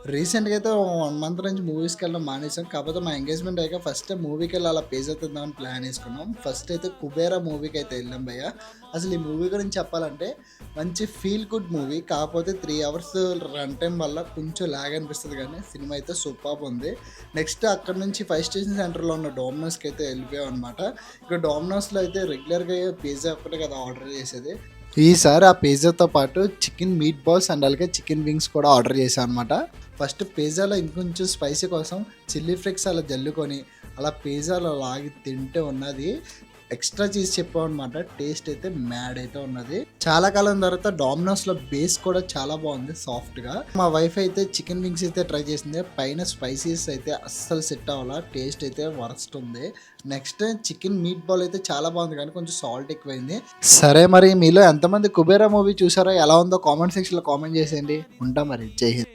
రీసెంట్‌గా అయితే 1 మంత్ నుంచి మూవీస్‌కెళ్ళడం మానేసాం. కాకపోతే మా ఎంగేజ్‌మెంట్ అయ్యాక ఫస్ట్ టైమ్ మూవీకెళ్ళి అలా పిజ్జా తిందామని ప్లాన్ యేసుకున్నాం. ఫస్ట్ అయితే 'కుబేరా' మూవీకైతే ఎళ్ళాం భయ్య. అసలు ఈ మూవీ గురించి చెప్పాలంటే మంచి ఫీల్ గుడ్ మూవీ. కాకపోతే 3 అవర్స్ రన్ టైమ్ వల్ల కొంచెం లాగ్ అనిపిస్తది గానీ సినిమా అయితే సూపర్బ్ ఉంది. నెక్స్ట్ అక్కడి నుంచి ఫైర్ స్టేషన్ సెంటర్‌లో ఉన్న డోమినోస్‌కి అయితే ఎళ్ళిపోయామనమాట. ఇక్కడ డోమినోస్‌లో అయితే రెగ్యులర్‌గా పిజ్జా ఒక్కటే కదా ఆర్డర్ చేసేది. ఈసారి ఆ పిజ్జాతో పాటు చికెన్ మీట్ బాల్స్ అండ్ అలాగే చికెన్ వింగ్స్ కూడా ఆర్డర్ చేశాను అనమాట. ఫస్ట్ పిజ్జాలో ఇంకొంచెం స్పైసీ కోసం చిల్లీ ఫ్లేక్స్ అలా జల్లుకొని అలా పిజ్జాలో లాగి తింటే ఉన్నది ఎక్స్ట్రా చీజ్ చెప్పామన్నమాట. టేస్ట్ అయితే మ్యాడ్ అయితే ఉన్నది. చాలా కాలం తర్వాత డామినోస్లో బేస్ కూడా చాలా బాగుంది సాఫ్ట్గా. మా వైఫ్ అయితే చికెన్ వింగ్స్ అయితే ట్రై చేసింది. పైన స్పైసీస్ అయితే అస్సలు సెట్ అవ్వాల. టేస్ట్ అయితే వరస్ట్ ఉంది. నెక్స్ట్ చికెన్ మీట్ బాల్ అయితే చాలా బాగుంది కానీ కొంచెం సాల్ట్ ఎక్కువైంది. సరే మరి మీలో ఎంతమంది కుబేరా మూవీ చూసారో ఎలా ఉందో కామెంట్ సెక్షన్లో కామెంట్ చేసేయండి. ఉంటా మరి, జై హింద్.